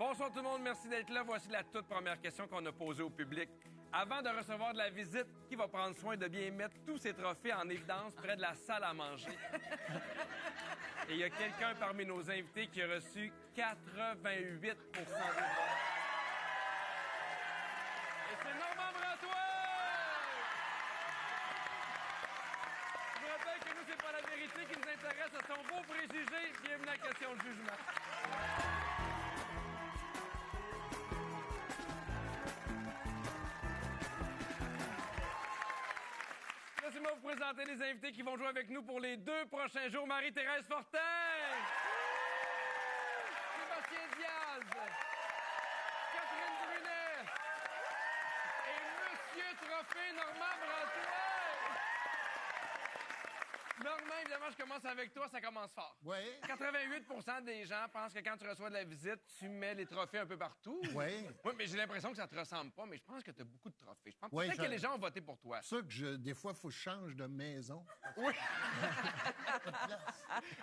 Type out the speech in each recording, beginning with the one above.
Bonsoir tout le monde, merci d'être là. Voici la toute première question qu'on a posée au public. Avant de recevoir de la visite, qui va prendre soin de bien mettre tous ses trophées en évidence près de la salle à manger? Et il y a quelqu'un parmi nos invités qui a reçu 88 des votes. Et c'est Normand Bratois! Je vous rappelle que nous, c'est pas la vérité qui nous intéresse, à son beau préjugé. Bienvenue à la question de jugement. Laissez-moi vous présenter les invités qui vont jouer avec nous pour les 2 prochains jours. Marie-Thérèse Fortin! Sébastien Diaz! Catherine Brunet! Et Monsieur Trophée Normand Bratois! Normand, évidemment, je commence avec toi, ça commence fort. Oui. 88 des gens pensent que quand tu reçois de la visite, tu mets les trophées un peu partout. Oui. Oui, mais j'ai l'impression que ça te ressemble pas, mais je pense que tu as beaucoup de trophées. Je pense Oui, peut-être que les gens ont voté pour toi. C'est ça que des fois, il faut que je change de maison. Oui.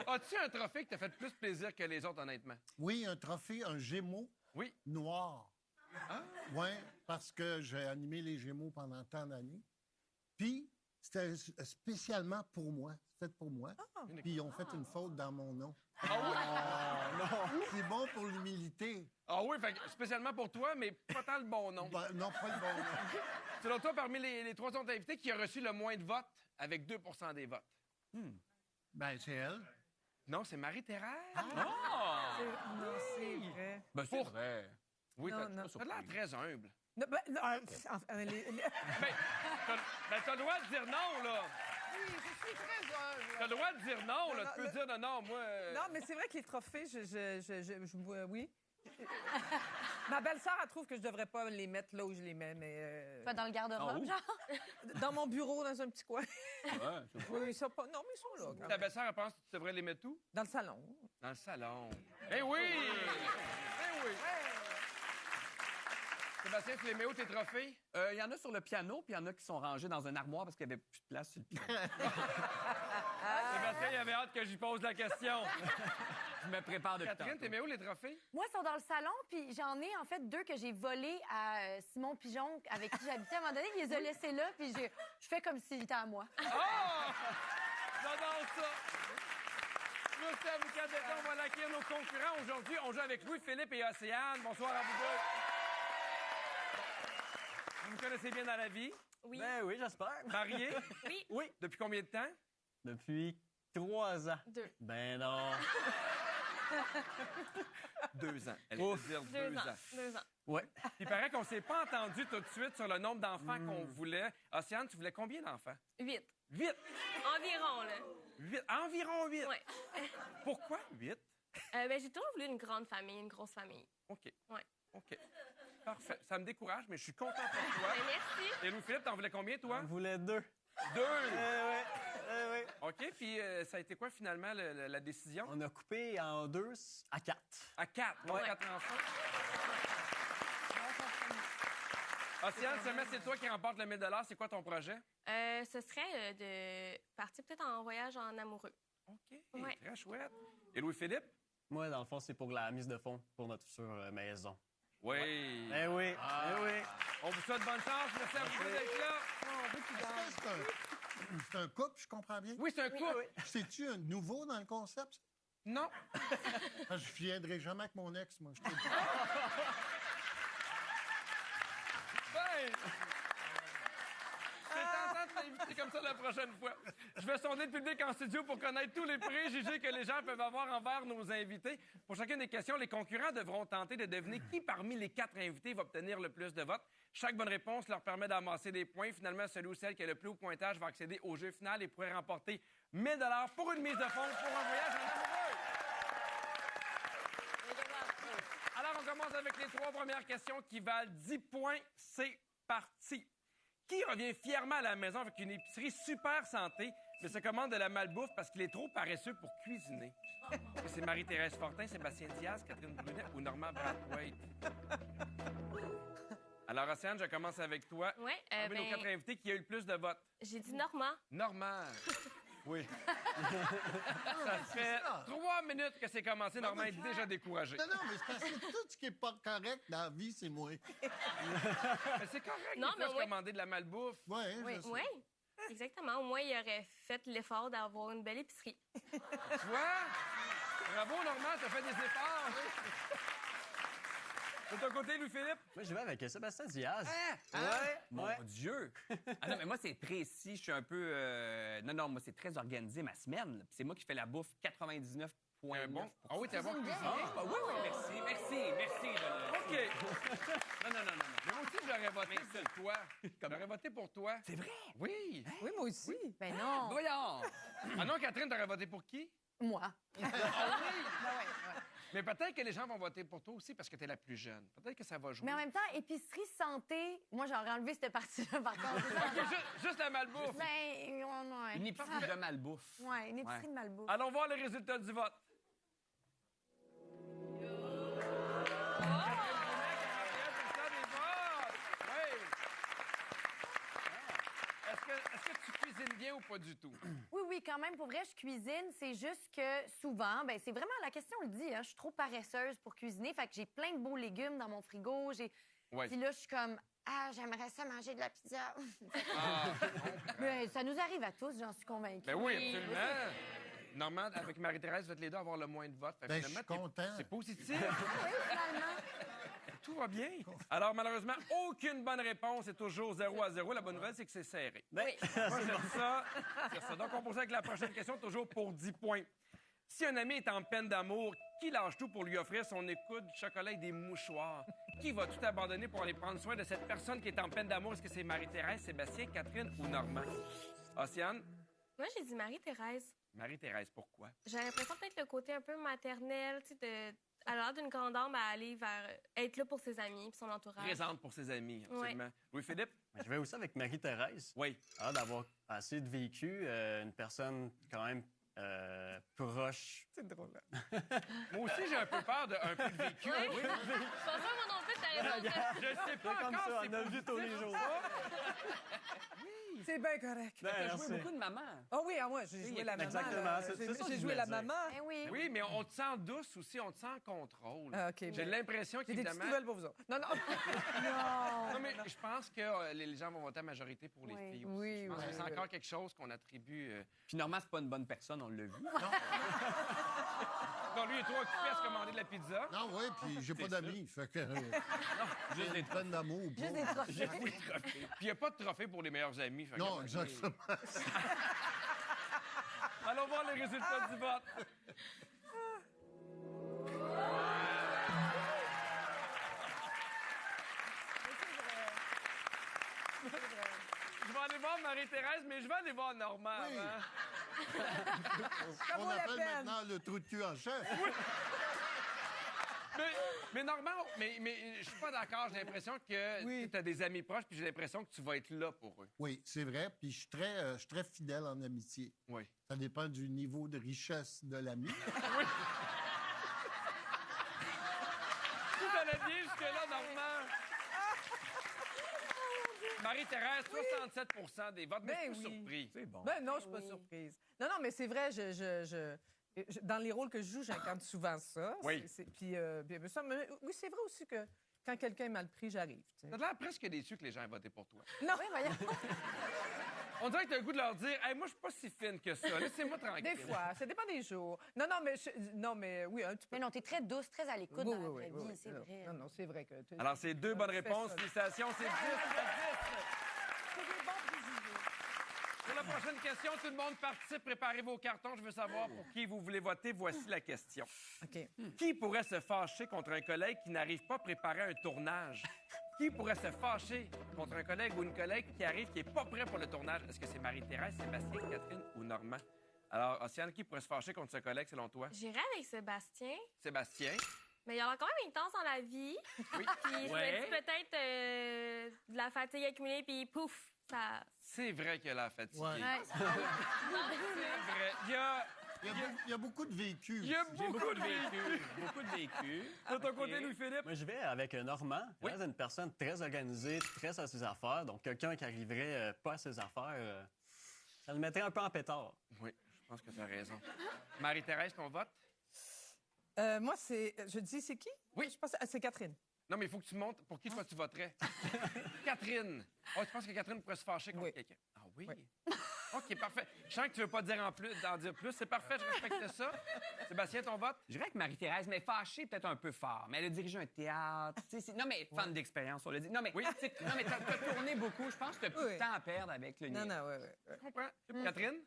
As-tu un trophée qui t'a fait plus plaisir que les autres, honnêtement? Oui, un trophée, un Gémeaux Oui. noir. Ah. Oui, parce que j'ai animé les Gémeaux pendant tant d'années. Puis, c'était spécialement pour moi. C'était fait pour moi. Puis, ils ont fait une faute dans mon nom. Ah oui? Non. C'est bon pour l'humilité. Ah oui, fait que spécialement pour toi, mais pas tant le bon nom. Ben, non, pas le bon nom. Selon toi, parmi les 3 autres invités, qui a reçu le moins de votes avec 2 des votes? Ben, c'est elle. Non, c'est Marie-Thérèse. Non, c'est vrai. Ben, c'est vrai. Oui, Non, t'as non. l'air très humble. Non, Ben, t'as le droit de dire non, là. Oui, je suis très humble. T'as le droit de dire non, là. Non, Tu peux dire non, moi... Non, mais c'est vrai que les trophées, oui. Ma belle-sœur, elle trouve que je devrais pas les mettre là où je les mets, mais... Pas dans le garde-robe, genre? Dans mon bureau, dans un petit coin. Ouais, c'est Oui, ils sont pas... Non, mais ils sont là. Ta belle-sœur, elle pense que tu devrais les mettre où? Dans le salon. Dans le salon. Eh oui! Eh oui! Sébastien, tu les mets où, tes trophées? Il y en a sur le piano, puis il y en a qui sont rangés dans un armoire parce qu'il n'y avait plus de place sur le piano. Sébastien, il avait hâte que j'y pose la question. Je me prépare depuis Catherine, tantôt. t'es mets où, les trophées? Moi, ils sont dans le salon, puis j'en ai en fait 2 que j'ai volés à Simon Pigeon, avec qui j'habitais à un moment donné. Il les a laissés là, puis je fais comme s'il était à moi. Oh! J'adore ça! Merci à vous 4 d'être là. On va l'accueillir nos concurrents. Aujourd'hui, on joue avec Louis-Philippe et Océane. Bonsoir à vous deux. Vous me connaissez bien dans la vie? Oui. Ben oui, j'espère. Mariés? Oui. Oui. Depuis combien de temps? Depuis 3 ans. 2. Ben non. 2 ans. Elle veut Ouf. dire 2 ans. 2 ans. Ouais. Il paraît qu'on s'est pas entendu tout de suite sur le nombre d'enfants qu'on voulait. Océane, tu voulais combien d'enfants? 8. 8. Environ, là. 8. Environ 8. Ouais. Pourquoi 8? Ben, j'ai toujours voulu une grande famille, une grosse famille. OK. Ouais. OK. Parfait. Ça me décourage, mais je suis content pour toi. Ben, merci. Et Louis-Philippe, t'en voulais combien, toi? On voulait 2. 2. Ouais. OK, puis ça a été quoi, finalement, la décision? On a coupé en 2 à 4. À 4. Ouais. 4 enfants. Océane, seulement c'est toi qui remporte le 1000 $. C'est quoi ton projet? Ce serait de partir peut-être en voyage en amoureux. OK, Ouais. très chouette. Et Louis-Philippe? Moi, dans le fond, c'est pour la mise de fonds pour notre future maison. Oui. Eh oui, eh oui. On vous souhaite bonne chance. Merci à vous d'être là. C'est un couple, je comprends bien? Oui, c'est un couple. C'est-tu un nouveau dans le concept? Ça? Non. Parce que je viendrai jamais avec mon ex, moi. Je te le dis. Ben, c'est tentant de t'inviter comme ça la prochaine fois. Je vais sonder le public en studio pour connaître tous les préjugés que les gens peuvent avoir envers nos invités. Pour chacune des questions, les concurrents devront tenter de deviner qui parmi les 4 invités va obtenir le plus de votes. Chaque bonne réponse leur permet d'amasser des points. Finalement, celui ou celle qui a le plus haut pointage va accéder au jeu final et pourrait remporter 1000 $ pour une mise de fonds pour un voyage en amoureux. Alors, on commence avec les 3 premières questions qui valent 10 points. C'est parti. Qui revient fièrement à la maison avec une épicerie super santé, mais se commande de la malbouffe parce qu'il est trop paresseux pour cuisiner? Est-ce que c'est Marie-Thérèse Fortin, Sébastien Diaz, Catherine Brunet ou Normand Bratois? Alors, Océane, je commence avec toi. Ouais, Parmi nos 4 invités, qui a eu le plus de votes? J'ai dit Normand. Normand. Oui. Ça fait 3 minutes que c'est commencé. Normand est déjà découragé. Non, mais c'est parce que tout ce qui est pas correct dans la vie, c'est moi. Mais c'est correct Non, de mais oui. commander de la malbouffe. Ouais, Oui. je sais. Oui, exactement. Au moins, il aurait fait l'effort d'avoir une belle épicerie. Tu vois? Bravo, Normand, t'as fait des efforts. De ton côté, Louis-Philippe? Moi, je vais avec Sébastien Diaz. Mon Ouais. Dieu! Ah non, mais moi, c'est précis. Je suis un peu... Non, moi, c'est très organisé, ma semaine. Puis c'est moi qui fais la bouffe 99,9 Bon. Ah oui, t'es bon. Ah, oui, merci. OK. Non. Mais moi aussi, j'aurais voté pour toi. J'aurais voté pour toi. C'est vrai? Oui. Oui, moi aussi. Ben non. Voyons! Ah non, Catherine, t'aurais voté pour qui? Moi. Mais peut-être que les gens vont voter pour toi aussi parce que t'es la plus jeune. Peut-être que ça va jouer. Mais en même temps, épicerie santé, moi, j'aurais enlevé cette partie-là, par contre. Juste la malbouffe. Ben, ouais. Une épicerie de malbouffe. Ouais, une épicerie de malbouffe. Allons voir les résultats du vote. Est-ce que tu cuisines bien ou pas du tout? Oui, quand même, pour vrai, je cuisine. C'est juste que souvent, ben c'est vraiment, la question le dit, hein, je suis trop paresseuse pour cuisiner. Fait que j'ai plein de beaux légumes dans mon frigo. Ouais. Puis là, je suis comme, j'aimerais ça manger de la pizza. Ah, Mais ça nous arrive à tous, j'en suis convaincue. ben oui, absolument. Normand, avec Marie-Thérèse, vous êtes les deux à avoir le moins de votes. Fait que Ben, je finalement, suis content. C'est positif. Oui, finalement. Tout va bien. Alors, malheureusement, aucune bonne réponse. C'est toujours 0-0. La bonne nouvelle, c'est que c'est serré. Oui. Moi, j'aime ça. C'est ça. Donc, on poursuit avec la prochaine question, toujours pour 10 points. Si un ami est en peine d'amour, qui lâche tout pour lui offrir son écoute, du chocolat et des mouchoirs? Qui va tout abandonner pour aller prendre soin de cette personne qui est en peine d'amour? Est-ce que c'est Marie-Thérèse, Sébastien, Catherine ou Normand? Océane? Moi, j'ai dit Marie-Thérèse. Marie-Thérèse, pourquoi? J'ai l'impression peut-être le côté un peu maternel, tu sais, à l'air d'une grande dame à aller vers être là pour ses amis et son entourage. Présente pour ses amis, absolument. Louis-Philippe? Je vais aussi avec Marie-Thérèse. Oui. D'avoir assez de vécu, une personne quand même proche. C'est drôle. Moi aussi, j'ai un peu peur de un peu de vécu. Ouais. Je pense pas, moi non plus, t'as raison. Je sais pas Comme encore ça, si on a c'est vu tous les positif, jours. C'est bien correct. T'as joué beaucoup de maman. Ah oui, moi, j'ai joué la maman. Exactement, là. c'est ça que J'ai je joué voulais la dire. maman. Ben oui. Oui, mais on te sent douce aussi, on te sent en contrôle. Ah, OK. J'ai l'impression J'ai des petites qu'évidemment... nouvelles pour vous autres. Non. Non, mais je pense que les gens vont voter à majorité pour les Oui. filles aussi. Oui, Je pense oui, que c'est oui. encore quelque chose qu'on attribue... Puis Normand, c'est pas une bonne personne, on l'a vu. Non, lui, il est trop occupé à se commander de la pizza. Non, oui, puis j'ai pas d'amis. Fait que. Juste des Peine d'amour ou Juste des pas. trophées. Puis il n'y a pas de trophée pour les meilleurs amis. Fait que- Non, exactement. Allons voir les résultats du vote. Je vais aller voir Marie-Thérèse, mais je vais aller voir Normand Oui. avant. Ça On vaut la appelle peine. maintenant le trou de cul en chef. Mais Normand, mais je suis pas d'accord. J'ai l'impression que Oui. tu as des amis proches, puis j'ai l'impression que tu vas être là pour eux. Oui, c'est vrai. Puis je suis très fidèle en amitié. Oui. Ça dépend du niveau de richesse de l'ami. Tout allait bien jusque-là, Normand. Marie-Thérèse, 67 des votes. Mais Ben je suis oui. surpris. C'est bon. Ben non, je suis pas surprise. Non, mais c'est vrai, dans les rôles que je joue, j'incarne souvent ça. Oui. Puis oui, c'est vrai aussi que quand quelqu'un est mal pris, j'arrive. tu sais. T'as l'air presque déçu que les gens aient voté pour toi. Non, Oui, voyons. On dirait que t'as le goût de leur dire « Hey, moi, je suis pas si fine que ça. Laissez-moi tranquille. » des fois, ça dépend des jours. Non, mais oui, un petit peu. Mais non, t'es très douce, très à l'écoute Oui, dans la oui, vraie oui, vie, c'est non, vrai. Non, c'est vrai que... Alors, c'est 2 bonnes Tu fais réponses. ça. Félicitations, c'est 10 à 10. C'est des bons préjugés. Pour la prochaine question, tout le monde participe. Préparez vos cartons. Je veux savoir pour qui vous voulez voter. Voici la question. OK. Qui pourrait se fâcher contre un collègue qui n'arrive pas à préparer un tournage? Qui pourrait se fâcher contre un collègue ou une collègue qui arrive, qui n'est pas prêt pour le tournage? Est-ce que c'est Marie-Thérèse, Sébastien, Catherine ou Normand? Alors, Océane, qui pourrait se fâcher contre ce collègue, selon toi? J'irais avec Sébastien, Sébastien? mais il y aura quand même une intense dans la vie. Oui. Puis je Ouais. me dis peut-être de la fatigue accumulée, puis pouf, ça... C'est vrai qu'elle a fatigué. Ouais. Ouais. C'est vrai. Il y a beaucoup de vécu. Il y a aussi. beaucoup de vécu. Beaucoup de vécu. De ton OK. côté, Louis-Philippe? Moi, je vais avec Normand. Oui. C'est une personne très organisée, très à ses affaires. Donc, quelqu'un qui arriverait pas à ses affaires, ça le mettrait un peu en pétard. Oui. pense que tu as raison. Marie-Thérèse, ton vote? Moi, c'est... Je dis, c'est qui? Oui. Je pense que c'est Catherine. Non, mais il faut que tu montes. Pour qui toi, tu voterais? Catherine. Oh, tu penses que Catherine pourrait se fâcher contre Oui. quelqu'un? Ah oui? Oui. OK, parfait. Je sens que tu veux pas d'en dire plus. C'est parfait, je respecte ça. Sébastien, ton vote? Je dirais que Marie-Thérèse, mais fâchée peut-être un peu fort. Mais elle a dirigé un théâtre. Non, mais fan d'expérience, on l'a dit. Non, mais, non, mais t'as tourné beaucoup. Je pense que t'as plus de temps à perdre avec le Non, niais. non, oui. Je comprends. Catherine?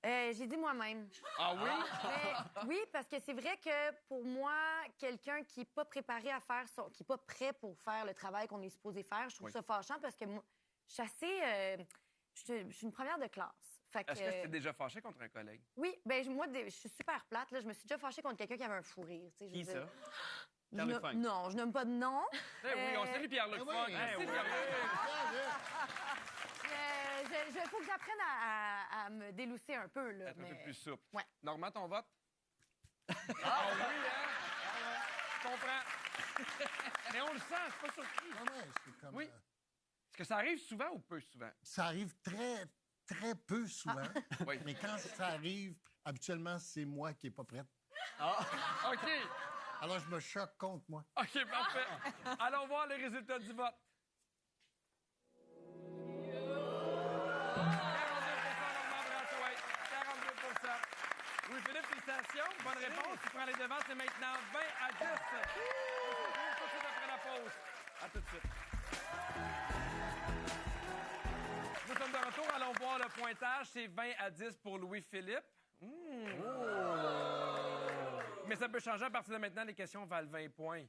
J'ai dit moi-même. Ah oui? Mais, oui, parce que c'est vrai que pour moi, quelqu'un qui n'est pas préparé à faire qui n'est pas prêt pour faire le travail qu'on est supposé faire, je trouve ça fâchant parce que moi, je suis assez. Je suis une première de classe. Fait que, Est-ce que tu t'es déjà fâché contre un collègue? oui, ben moi, je suis super plate. Là. Je me suis déjà fâchée contre quelqu'un qui avait un fou rire. Tu sais, je Qui veux ça? dire. Pierre-Luc Funk. Non, je nomme pas de nom. Eh oui, on salue Pierre-Luc oui. Funk. Eh Merci, oui. Pierre-Luc. Il faut que j'apprenne à me délousser un peu. Là, Être un peu mais- plus souple. Ouais. Normand, ton vote? Ah oui, hein? Je comprends. Mais on le sent, c'est pas surpris. Non, non, c'est comme... Oui. Est-ce que ça arrive souvent ou peu souvent? Ça arrive très, très peu souvent. Oui. Mais quand ça arrive, habituellement, c'est moi qui n'ai pas prête. OK. Alors, je me choque contre moi. OK, parfait. Allons voir les résultats du vote. 42 Louis-Philippe, félicitations. Bonne réponse. Tu prends les devants. C'est maintenant 20-10. On se retrouve tout de suite après la pause. À tout de suite. Nous sommes de retour. Allons voir le pointage. C'est 20-10 pour Louis-Philippe. Mais ça peut changer à partir de maintenant. Les questions valent 20 points.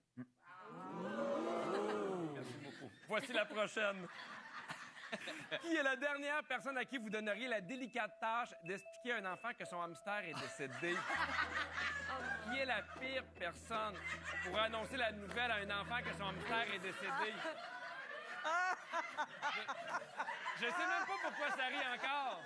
Merci beaucoup. Voici la prochaine. Qui est la dernière personne à qui vous donneriez la délicate tâche d'expliquer à un enfant que son hamster est décédé? Qui est la pire personne pour annoncer la nouvelle à un enfant que son hamster est décédé? Je sais même pas pourquoi ça rit encore.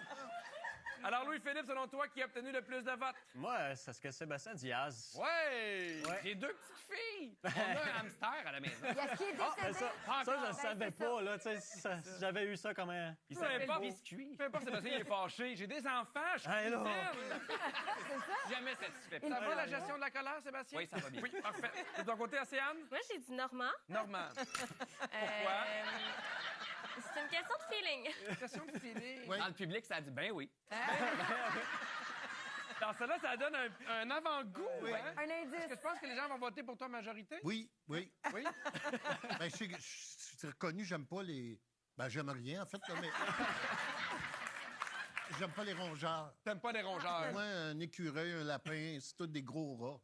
Alors, Louis-Philippe, selon toi, qui a obtenu le plus de votes? Moi, c'est ce que Sébastien Diaz. Ouais! Ouais. J'ai deux petites filles! On a un hamster à la maison. Est-ce qu'il est décédé? Ça, je ne savais c'est ça. pas, là. Tu sais, si j'avais eu ça comme un... Il Peu s'appelle importe. Biscuit. Peu importe, Sébastien, il est fâché. J'ai des enfants, je suis Hey, là. cuisine. Jamais satisfait. Ça va, la gestion de la colère, Sébastien? Oui, ça va bien. Oui, parfait. De ton côté, Océane? Moi, j'ai dit Normand. Normand. Pourquoi? C'est une question de feeling. Question de feeling. Oui. Dans le public, ça a dit ben oui. Dans cela, ça donne un avant-goût. Oui. Hein? Un Est-ce indice. que tu penses que les gens vont voter pour toi en majorité? Oui, oui. Oui? Ben, je suis reconnu, j'aime pas les... Ben, j'aime rien, en fait, là, mais... J'aime pas les rongeurs. T'aimes pas les rongeurs? Moi, un écureuil, un lapin, c'est tous des gros rats.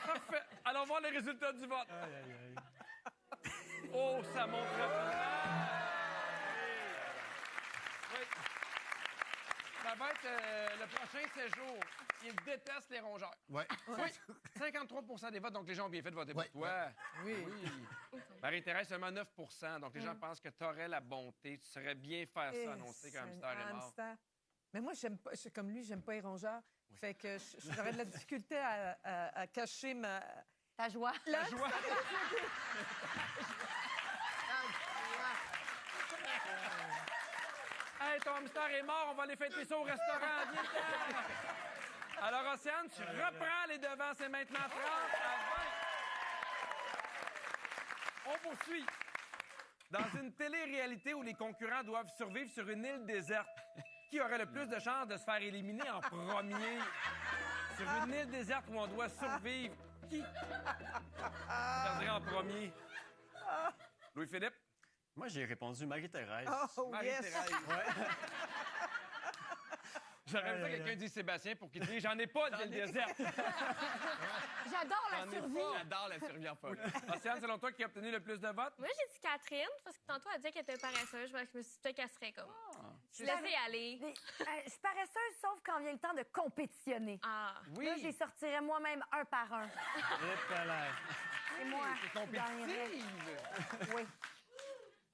Parfait. Allons voir les résultats du vote. Oh, ça monte rapidement. Oui. Ça va être le prochain séjour. Ils détestent les rongeurs. Ouais. Oui. 53 des votes, donc les gens ont bien fait de voter Ouais, pour toi. Oui. Marie-Thérèse, seulement 9 donc les gens pensent que tu aurais la bonté. Tu saurais bien faire ça, annoncer qu'un hamster est mort. hamster. Mais moi, j'aime pas, comme lui, j'aime pas les rongeurs. Fait que j'aurais de la difficulté à cacher ma... Ta joie. La joie. Hey, ton hamster est mort, on va aller fêter ça au restaurant. Viens-t'en. Alors, Océane, tu reprends les devants, c'est maintenant 30 à 20. On poursuit. Dans une télé-réalité où les concurrents doivent survivre sur une île déserte, qui aurait le plus de chances de se faire éliminer en premier? Sur une île déserte où on doit survivre, qui perdrait en premier? Louis-Philippe? Moi, j'ai répondu Marie-Thérèse. Oh, yes! Marie-Thérèse. J'aurais aimé ça que quelqu'un dise Sébastien pour qu'il dise « J'en ai pas d'île déserte. J'adore la J'en ai survie. pas. J'adore la survie en forêt. » Océane, selon toi, qui a obtenu le plus de votes? Moi, j'ai dit Catherine, parce que tantôt, elle disait qu'elle était paresseuse. Je me suis dit peut-être qu'elle serait comme. Je C'est laissais aller. Je suis paresseuse, sauf quand vient le temps de compétitionner. Ah. Oui. Là, je les sortirais moi-même un par un. C'est moi C'est qui gagnerais. compétitive. Oui.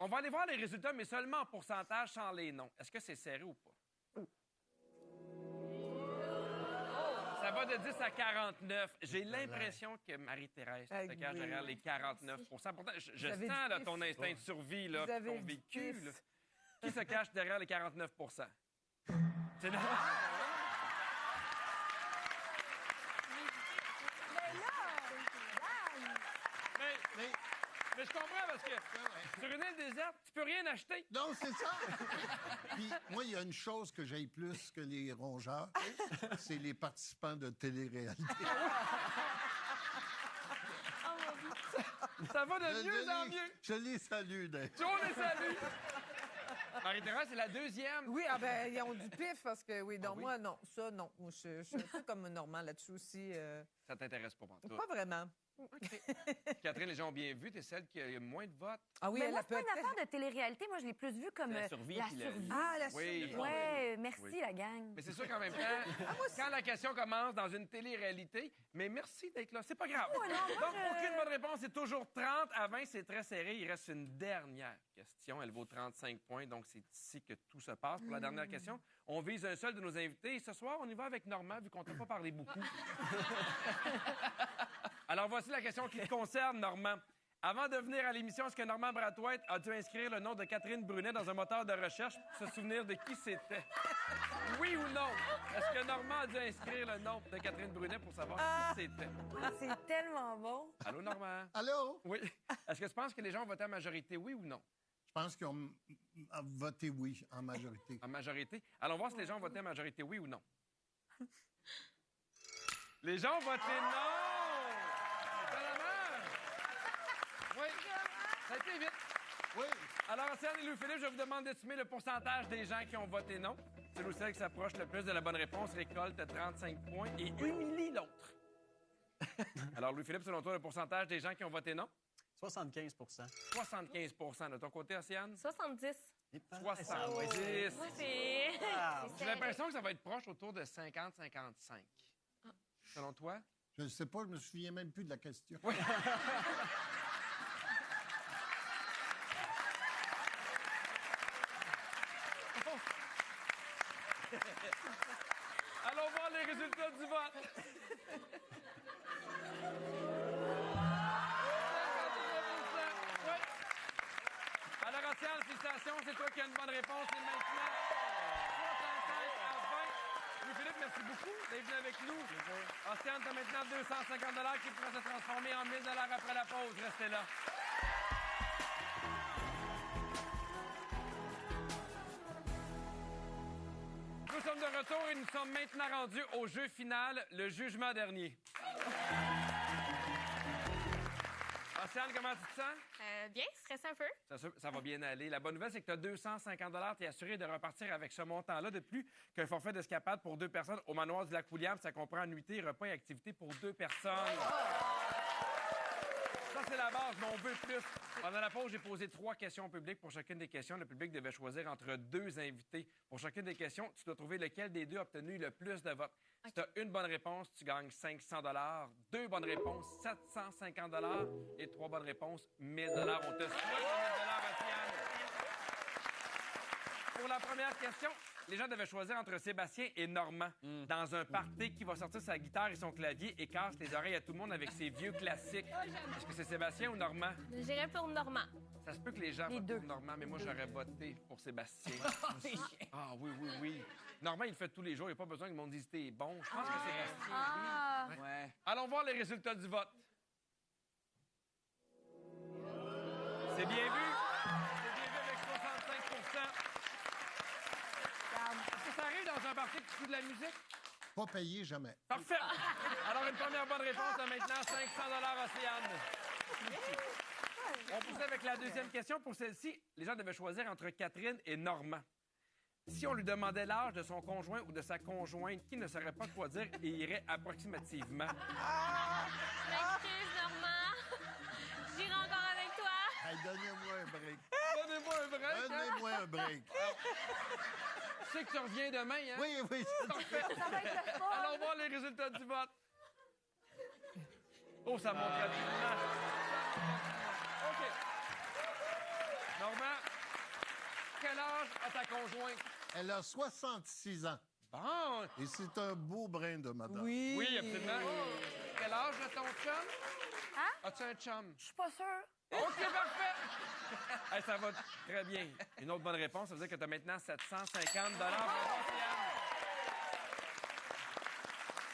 On va aller voir les résultats, mais seulement en pourcentage sans les noms. Est-ce que c'est serré ou pas? Ça va de 10 à 49. J'ai l'impression que Marie-Thérèse se Ah, cache oui. derrière les 49 Pourtant, je avez sens là, dit ton pif. instinct de survie, là, Vous avez ton dit vécu. pif. Là. Qui se cache derrière les 49 C'est normal. Mais je comprends parce que sur une île déserte, tu peux rien acheter. Non, c'est ça. Puis moi, il y a une chose que j'aille plus que les rongeurs, c'est les participants de télé-réalité. Ça va de mieux en mieux. Je les salue. On les salue. Marie-Thérèse, c'est la deuxième. Oui, ah ben, ils ont du pif parce que, oui, donc moi, non. Ça, non. Moi, je suis un peu comme Normand là-dessus aussi. Ça t'intéresse pas, Pantoute? Pas vraiment. OK. Catherine, les gens ont bien vu. T'es celle qui a le moins de votes. Ah oui, Mais elle moi, a c'est pas une peut-être... affaire de télé-réalité. Moi, je l'ai plus vu comme La survie, la puis la- survie. Ah, la Oui. survie. Ouais, merci, Oui. la gang. Mais c'est sûr qu'en même temps, quand la question commence dans une télé-réalité, mais merci d'être là. C'est pas grave. Ouais, non, moi, Donc, aucune bonne réponse. C'est toujours 30 à 20. C'est très serré. Il reste une dernière question. Elle vaut 35 points. Donc, c'est ici que tout se passe. Pour la dernière question, on vise un seul de nos invités. Et ce soir, on y va avec Normand, vu qu'on t'a pas parlé beaucoup. Alors, voici la question qui te concerne, Normand. Avant de venir à l'émission, est-ce que Normand Brathwaite a dû inscrire le nom de Catherine Brunet dans un moteur de recherche pour se souvenir de qui c'était? Oui ou non? Est-ce que Normand a dû inscrire le nom de Catherine Brunet pour savoir qui c'était? C'est tellement bon. Allô, Normand? Allô? Oui. Est-ce que tu penses que les gens ont voté en majorité, oui ou non? Je pense qu'ils ont voté oui en majorité. En majorité? Allons voir si les gens ont voté en majorité, oui ou non. Les gens ont voté non! Étonnamment! Oui. Ça a été vite. Oui. Alors, Océane et Louis-Philippe, je vous demande d'estimer le pourcentage des gens qui ont voté non. Celui ou celle qui s'approche le plus de la bonne réponse récolte 35 points et humilie l'autre. Alors, Louis-Philippe, selon toi, le pourcentage des gens qui ont voté non? 75 75 de ton côté, Océane? 70. 70. Moi, c'est... J'ai l'impression que ça va être proche autour de 50-55. Selon toi? Je ne sais pas, je me souviens même plus de la question. Oui. Allons voir les résultats du vote. Oui. Alors, Océane, félicitations, c'est toi qui as une bonne réponse. Et maintenant, 65 à 20. Louis-Philippe, merci beaucoup d'être venu avec nous. Océane, tu as maintenant 250 qui pourraient se transformer en 1000 après la pause. Restez là. Nous sommes de retour et nous sommes maintenant rendus au jeu final, le jugement dernier. Océane, comment tu te sens? Bien, stressé un peu. Ça va bien aller. La bonne nouvelle, c'est que tu as 250 Tu es assuré de repartir avec ce montant-là de plus qu'un forfait d'escapade pour 2 personnes au manoir du Lac-William. Ça comprend nuitée, repas et activités pour 2 personnes. Ça, c'est la base, mais on veut plus. Pendant la pause, j'ai posé 3 questions au public. Pour chacune des questions, le public devait choisir entre 2 invités. Pour chacune des questions, tu dois trouver lequel des 2 a obtenu le plus de votes. Si tu as une bonne réponse, tu gagnes 500 2 bonnes réponses, 750 et 3 bonnes réponses, 1000 On te souhaite 1000 Océane. Pour la première question, les gens devaient choisir entre Sébastien et Normand dans un party qui va sortir sa guitare et son clavier et casse les oreilles à tout le monde avec ses vieux classiques. Est-ce que c'est Sébastien ou Normand? J'irais pour Normand. Ça se peut que les gens votent pour Normand, mais moi, j'aurais voté pour Sébastien. Ah oui, oui, oui. Normand, il le fait tous les jours. Il n'y a pas besoin que le monde dise « t'es bon ». Je pense que Sébastien, oui. Ouais. Allons voir les résultats du vote. C'est bien vu. C'est bien vu avec 65 Est-ce que ça arrive dans un party que tu joues de la musique? Pas payé jamais. Parfait. Alors, une première bonne réponse a maintenant 500 Océane. On pousse avec la deuxième question. Pour celle-ci, les gens devaient choisir entre Catherine et Normand. Si on lui demandait l'âge de son conjoint ou de sa conjointe, qui ne saurait pas quoi dire et irait approximativement? Je m'excuse, Normand. J'irai encore avec toi. Hey, donnez-moi un break. Donnez-moi un break. Hein? Donnez-moi un break. Tu sais que tu reviens demain, hein? Oui, oui. Parfait. Ça va être le fun. Allons voir les résultats du vote. Oh, ça monte rapidement. OK. Normand, quel âge a ta conjointe? Elle a 66 ans. Bon. Et c'est un beau brin de madame. Oui. Oui, absolument. Quel âge a ton chum? Hein? As-tu un chum? Je suis pas sûre. OK, parfait. Hey, ça va très bien. Une autre bonne réponse, ça veut dire que tu as maintenant 750 Bravo, Océane.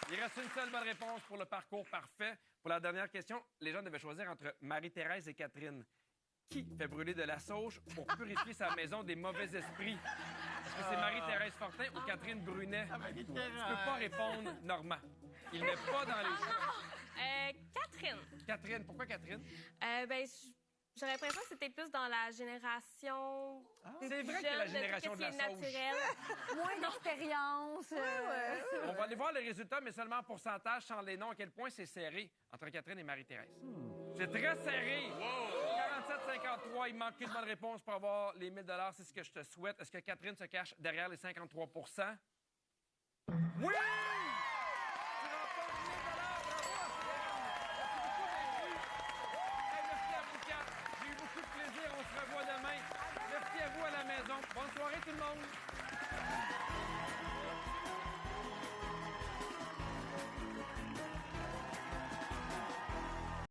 Il reste une seule bonne réponse pour le parcours parfait. Pour la dernière question, les gens devaient choisir entre Marie-Thérèse et Catherine. Qui fait brûler de la sauge pour purifier sa maison des mauvais esprits? Est-ce que c'est Marie-Thérèse Fortin ou Catherine Brunet? Tu peux pas répondre, Normand. Il n'est pas dans les choix. Catherine. Catherine, pourquoi Catherine? J'aurais l'impression que c'était plus dans la génération. C'est vrai que la génération de la sauge. Naturel. Moins d'expérience. On va aller voir les résultats, mais seulement en pourcentage, sans les noms, à quel point c'est serré entre Catherine et Marie-Thérèse. C'est très serré. 47-53, il manque une bonne réponse pour avoir les 1 000 $. C'est ce que je te souhaite. Est-ce que Catherine se cache derrière les 53 %? Oui!